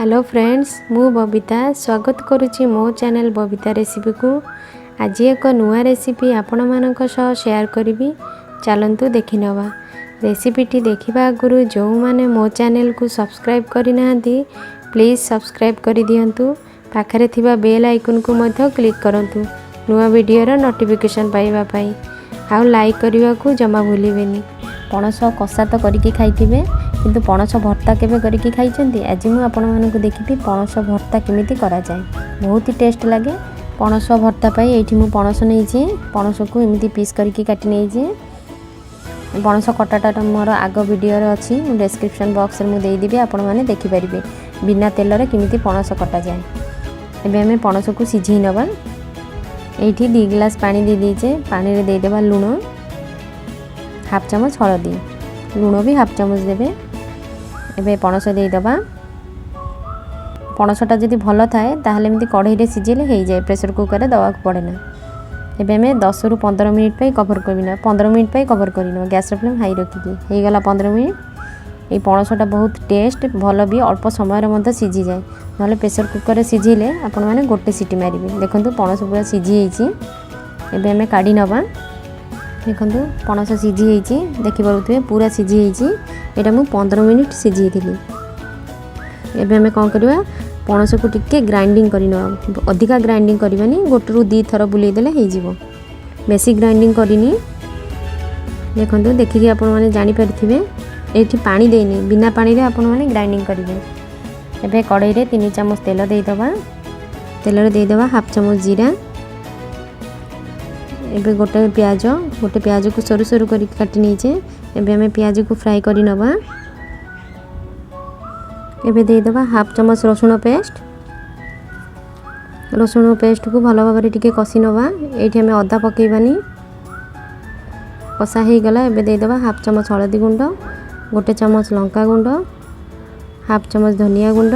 Hello friends मु बबीता स्वागत करुच्ची मो चैनल बबीता रेसिपी को। आज एक नुआ रेसिपी आपण मानक सह शेयर करी। चलतु देखि नवा रेसिपीटी देखा आगु जो मैंने मो चैनल को सब्सक्राइब करना प्लीज़ सब्सक्राइब कर दिंतु। पाखरे थिबा बेल आइकन को मध्य क्लिक करंतु नुआ वीडियोर नोटिफिकेशन पाइबापी। आउ लाइक करने को जमा भूलें। पणस कषा तो करके खाइथिबे किंतु पणस भर्ता केबे करके खाइछंती। आज मु आपण मानक देखिबी पणस भर्ता केमिति करा जाए। बहुत ही टेस्ट लगे। पणस भर्ता पाई एठी मु पणस नैछि। पणस को एमिति पीस करके काटि नैछि। पणस कटाटा मोर आग वीडियो रे अछि मु डिस्क्रिप्शन बॉक्स रे मु देई देबी आपण माने देखि परिबे बिना तेल रे केमिति पणस कटा जाए। एबे हमें पणस को सिझी नबा। एठी 2 ग्लास पानी दे दीजे। पानी रे दे देबा लूण हाफ चामच हळदी लूण भी हाफ चामच देबे। एबे पणस दे दबा। पणसटा जदि भल थाए ताहले एमती कढ़ई रे सिझेले हो जाए। प्रेशर कुकर रे दवा पड़े ना। एबे हमें 10 रु 15 मिनिट पे कवर करबिना। 15 मिनिट पे कवर करिनो। गैस फ्लेम हाई रखिकी हे गला 15 मिनिट। ए पणसटा बहुत टेस्ट भल भी अल्प समय रे मध्य सिझी जाए। नले प्रेशर कुकर रे सिझेले आपण माने गोटे सीटी मारिबे। देखंतु पणस पूरा सिझी हेछि। एबे हमें काढी नबा। देखंतु पणस सिझी हेछि। देखि पारुथबे पूरा सिझी हेछि। एटा मु 15 मिनिट सिझी थिली। एबे हमें कोन करबा पणस को टिके ग्राइंडिंग करिनो। अधिका ग्राइंडिंग करबानी गोटे रु 2 थर बुले देले हे जिवो। बेसी ग्राइंडिंग करिनी। देखंतु देखि आपण माने जानि परथिबे एठी पानी देनी बिना पानी रे आपण माने ग्राइंडिंग करिवे। एबे कढ़ई रे 3 चम्मच तेल दे दबा। तेल रे दे दबा हाफ चम्मच जीरा। एबे गोटे प्याज को सरू सरू कर काटि नीचे। एबे हमें प्याज को फ्राई करी नबा। एबे दे दबा हाफ चम्मच रसुण पेस्ट। रसुण पेस्ट को भल भाव में टिके कषि नबा। एठी हमें अदा पकेबानी। कषा हो गला। एबे दे दबा हाफ चम्मच हळदी गुंड गोटे चम्मच लंका गुंड हाफ चम्मच धनिया गुंड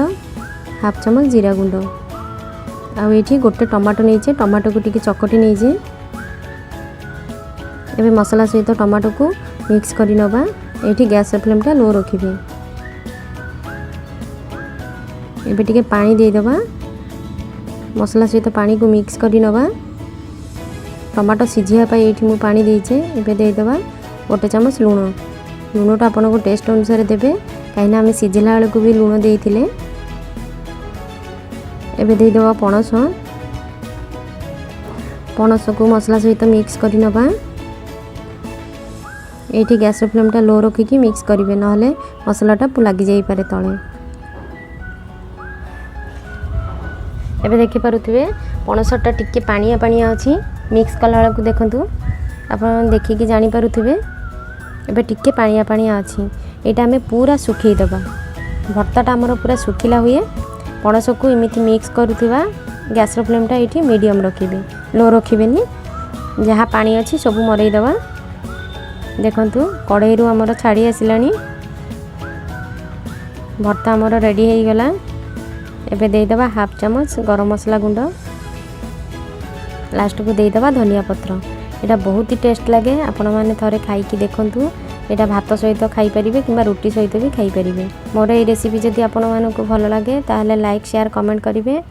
हाफ चम्मच जीरा गुंड। आ एठी गोटे टमाटो नीचे। टमाटो को टिके चकटी नीचे। एबे मसाला सहित टमाटो को मिक्स करी नबा। एठी गैस फ्लेम टा लो रखिबे। एबे टिके पानी दे दबा। मसाला सहित पानी को मिक्स करी नबा। टमाटो सिझिया पाई एठी मु पानी देइछे। एबे दे दबा गोटे चम्मच लूण। लूणटा आपन को टेस्ट अनुसार देबे काइना हमें सिझिला वाले को भी लूण देइथिले। एबे दे दबा पणस। पणस को मसाला सहित मिक्स करी नबा। एठी गैस फ्लेम टा लो रखिकी मिक्स करिवे नहले मसालाटा लागि जाई पारे तळे। एबे देखि पारुथिबे पणसटा टिके पानिया पानिया अछि। मिक्स कला वाला को देखंतु आपण देखिकी जानि पारुथिबे। एबे टिके पानिया पानिया अछि। एटा हमें पूरा सुखी दबा। भर्ताटा हमर पूरा सुखिला हुए। पणस को एमिति मिक्स करूथिबा। गैस फ्लेम टा एठी मीडियम रखिबे लो रखिबेनी। जहा पानी अछि सब मरई दबा। देखंतु कढ़ई रु हमर छाड़ी आसिलानी। भर्ता हमर रेडी हो गला। एबे दे दबा हाफ चम्मच गरम मसाला गुंड। लास्ट को दे दबा धनिया पत्र। एटा बहुत ही टेस्ट लगे। आपण माने थरे खाई की देखंतु। एटा भात सहित खाई परिबे किबा रोटी सहित भी खाई परिबे। मोर ए रेसिपी जदि आपण मानकु भल लागे ताहले लाइक शेयर कमेंट करिवे।